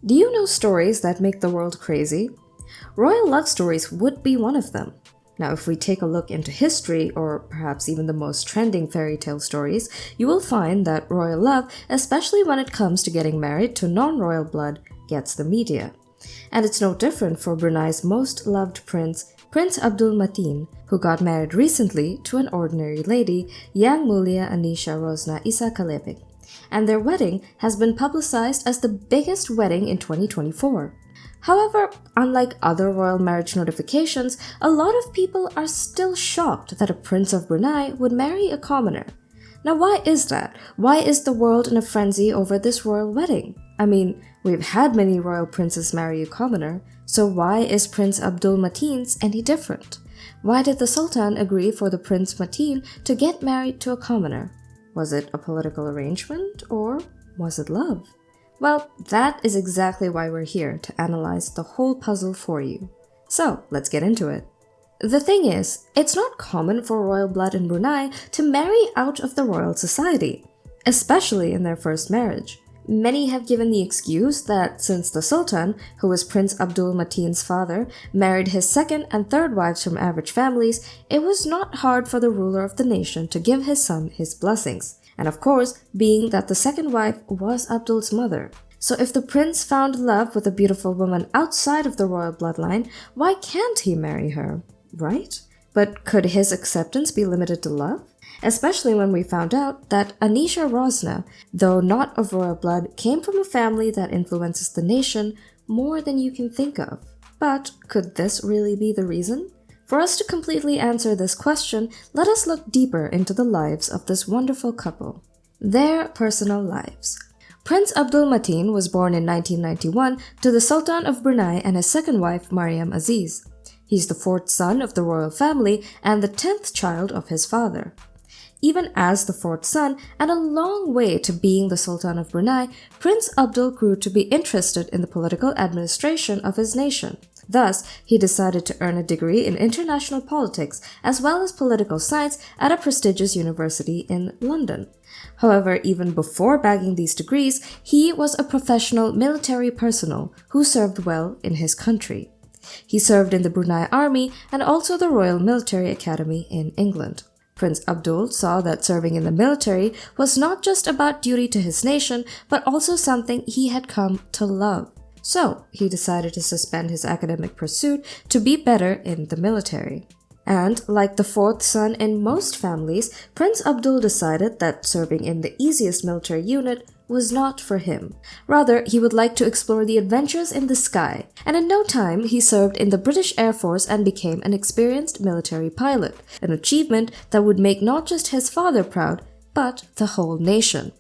Do you know stories that make the world crazy? Royal love stories would be one of them. Now, if we take a look into history, or perhaps even the most trending fairy tale stories, you will find that royal love, especially when it comes to getting married to non-royal blood, gets the media. And it's no different for Brunei's most loved prince, Prince Abdul Mateen, who got married recently to an ordinary lady, young Mulia Anisha Rosnah Isa-Kalebic. And their wedding has been publicized as the biggest wedding in 2024. However, unlike other royal marriage notifications, a lot of people are still shocked that a Prince of Brunei would marry a commoner. Now, why is that? Why is the world in a frenzy over this royal wedding? I mean, we've had many royal princes marry a commoner, so why is Prince Abdul Mateen's any different? Why did the Sultan agree for the Prince Mateen to get married to a commoner? Was it a political arrangement, or was it love? Well, that is exactly why we're here, to analyze the whole puzzle for you. So, let's get into it. The thing is, it's not common for royal blood in Brunei to marry out of the royal society, especially in their first marriage. Many have given the excuse that since the Sultan, who was Prince Abdul Mateen's father, married his second and third wives from average families, it was not hard for the ruler of the nation to give his son his blessings. And of course, being that the second wife was Abdul's mother. So if the prince found love with a beautiful woman outside of the royal bloodline, why can't he marry her? Right? But could his acceptance be limited to love? Especially when we found out that Anisha Rosnah, though not of royal blood, came from a family that influences the nation more than you can think of. But could this really be the reason? For us to completely answer this question, let us look deeper into the lives of this wonderful couple. Their personal lives. Prince Abdul Mateen was born in 1991 to the Sultan of Brunei and his second wife, Mariam Aziz. He's the fourth son of the royal family and the 10th child of his father. Even as the fourth son, and a long way to being the Sultan of Brunei, Prince Abdul grew to be interested in the political administration of his nation. Thus, he decided to earn a degree in international politics as well as political science at a prestigious university in London. However, even before bagging these degrees, he was a professional military personnel who served well in his country. He served in the Brunei Army and also the Royal Military Academy in England. Prince Abdul saw that serving in the military was not just about duty to his nation, but also something he had come to love. So, he decided to suspend his academic pursuit to be better in the military. And, like the fourth son in most families, Prince Abdul decided that serving in the easiest military unit was not for him. Rather, he would like to explore the adventures in the sky. And in no time, he served in the British Air Force and became an experienced military pilot, an achievement that would make not just his father proud, but the whole nation.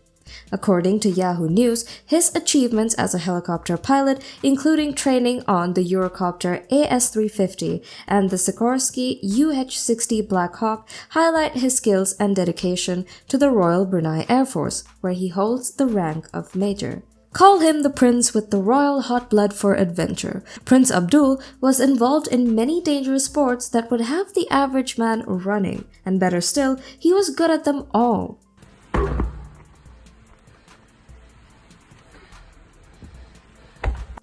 According to Yahoo News, his achievements as a helicopter pilot, including training on the Eurocopter AS-350 and the Sikorsky UH-60 Black Hawk, highlight his skills and dedication to the Royal Brunei Air Force, where he holds the rank of Major. Call him the prince with the royal hot blood for adventure. Prince Abdul was involved in many dangerous sports that would have the average man running, and better still, he was good at them all.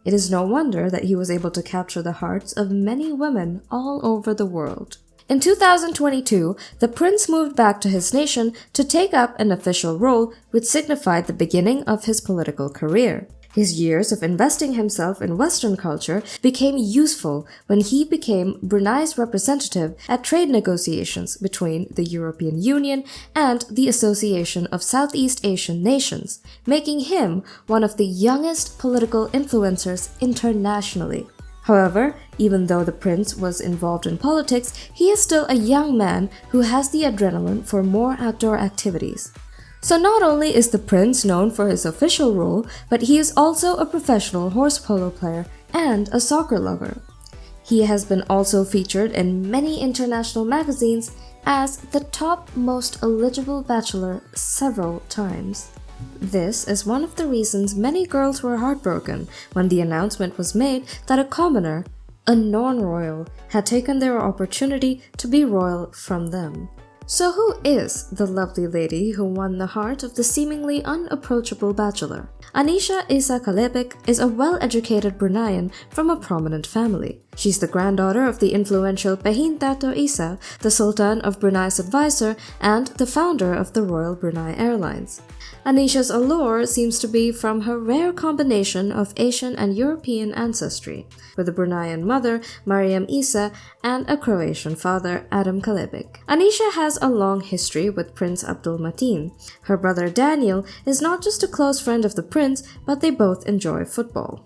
It is no wonder that he was able to capture the hearts of many women all over the world. In 2022, the prince moved back to his nation to take up an official role which signified the beginning of his political career. His years of investing himself in Western culture became useful when he became Brunei's representative at trade negotiations between the European Union and the Association of Southeast Asian Nations, making him one of the youngest political influencers internationally. However, even though the prince was involved in politics, he is still a young man who has the adrenaline for more outdoor activities. So not only is the prince known for his official role, but he is also a professional horse polo player and a soccer lover. He has been also featured in many international magazines as the top most eligible bachelor several times. This is one of the reasons many girls were heartbroken when the announcement was made that a commoner, a non-royal, had taken their opportunity to be royal from them. So who is the lovely lady who won the heart of the seemingly unapproachable bachelor? Anisha Isa-Kalebic is a well-educated Bruneian from a prominent family. She's the granddaughter of the influential Pehin Dato Isa, the Sultan of Brunei's advisor and the founder of the Royal Brunei Airlines. Anisha's allure seems to be from her rare combination of Asian and European ancestry, with a Bruneian mother, Mariam Isa, and a Croatian father, Adam Kalebic. Anisha has a long history with Prince Abdul Mateen. Her brother Daniel is not just a close friend of the prince, but they both enjoy football.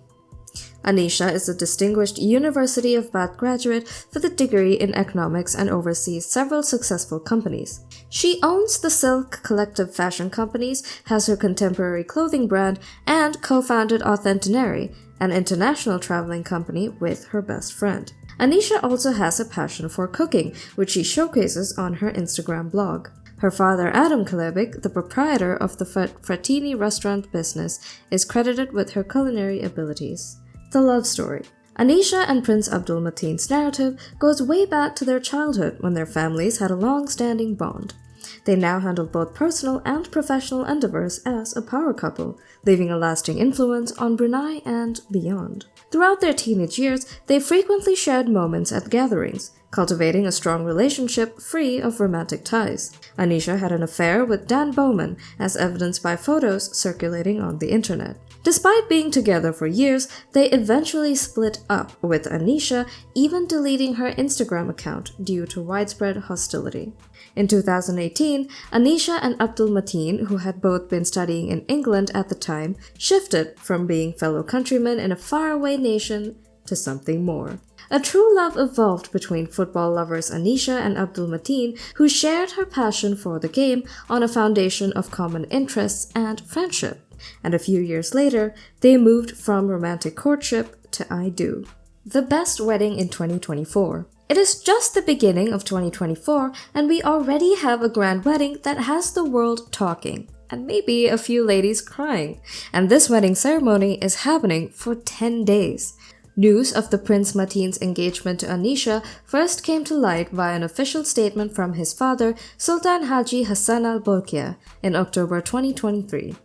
Anisha is a distinguished University of Bath graduate with a degree in economics and oversees several successful companies. She owns the Silk Collective fashion companies, has her contemporary clothing brand, and co-founded Authentinary, an international traveling company, with her best friend. Anisha also has a passion for cooking, which she showcases on her Instagram blog. Her father, Adam Kalebic, the proprietor of the Fratini restaurant business, is credited with her culinary abilities. The love story. Anisha and Prince Abdul Mateen's narrative goes way back to their childhood when their families had a long-standing bond. They now handle both personal and professional endeavors as a power couple, leaving a lasting influence on Brunei and beyond. Throughout their teenage years, they frequently shared moments at gatherings, cultivating a strong relationship free of romantic ties. Anisha had an affair with Dan Bowman, as evidenced by photos circulating on the internet. Despite being together for years, they eventually split up, with Anisha even deleting her Instagram account due to widespread hostility. In 2018, Anisha and Abdul Mateen, who had both been studying in England at the time, shifted from being fellow countrymen in a faraway nation to something more. A true love evolved between football lovers Anisha and Abdul Mateen, who shared her passion for the game on a foundation of common interests and friendship. And a few years later, they moved from romantic courtship to I do. The best wedding in 2024. It is just the beginning of 2024, and we already have a grand wedding that has the world talking, and maybe a few ladies crying. And this wedding ceremony is happening for 10 days. News of the Prince Mateen's engagement to Anisha first came to light via an official statement from his father, Sultan Haji Hassan al-Bolkiah, in October 2023.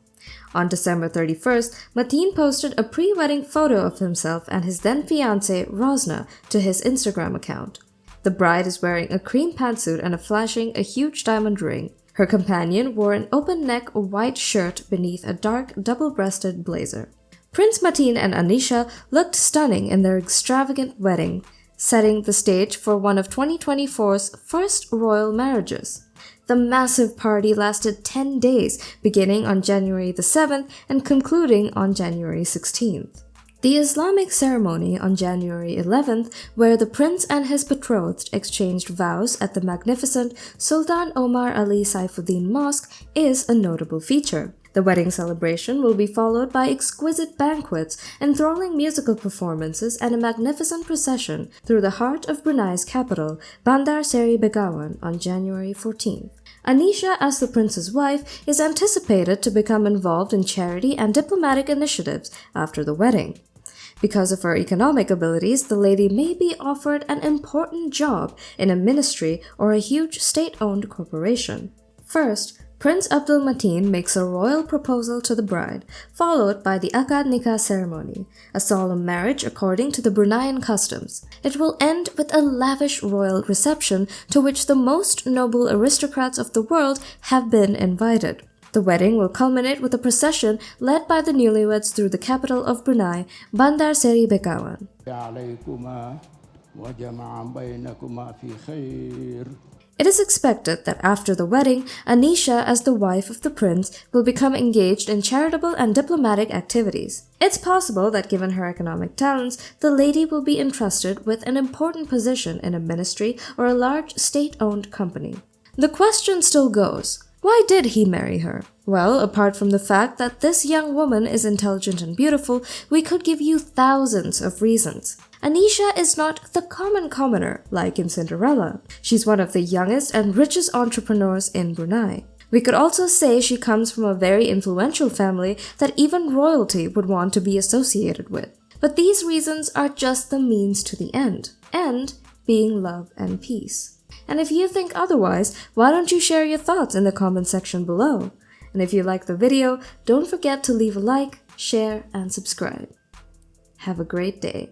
On December 31st, Mateen posted a pre-wedding photo of himself and his then-fiancée, Rosnah, to his Instagram account. The bride is wearing a cream pantsuit and flashing a huge diamond ring. Her companion wore an open-neck white shirt beneath a dark, double-breasted blazer. Prince Mateen and Anisha looked stunning in their extravagant wedding, setting the stage for one of 2024's first royal marriages. The massive party lasted 10 days, beginning on January the 7th and concluding on January 16th. The Islamic ceremony on January 11th, where the prince and his betrothed exchanged vows at the magnificent Sultan Omar Ali Saifuddin Mosque, is a notable feature. The wedding celebration will be followed by exquisite banquets, enthralling musical performances, and a magnificent procession through the heart of Brunei's capital, Bandar Seri Begawan, on January 14th. Anisha, as the prince's wife, is anticipated to become involved in charity and diplomatic initiatives after the wedding. Because of her economic abilities, the lady may be offered an important job in a ministry or a huge state-owned corporation. First, Prince Abdul Mateen makes a royal proposal to the bride, followed by the Akad Nikah ceremony, a solemn marriage according to the Bruneian customs. It will end with a lavish royal reception to which the most noble aristocrats of the world have been invited. The wedding will culminate with a procession led by the newlyweds through the capital of Brunei, Bandar Seri Begawan. It is expected that after the wedding, Anisha, as the wife of the prince, will become engaged in charitable and diplomatic activities. It's possible that given her economic talents, the lady will be entrusted with an important position in a ministry or a large state-owned company. The question still goes, why did he marry her? Well, apart from the fact that this young woman is intelligent and beautiful, we could give you thousands of reasons. Anisha is not the common commoner like in Cinderella. She's one of the youngest and richest entrepreneurs in Brunei. We could also say she comes from a very influential family that even royalty would want to be associated with. But these reasons are just the means to the end being love and peace. And if you think otherwise, why don't you share your thoughts in the comment section below? And if you like the video, don't forget to leave a like, share, and subscribe. Have a great day.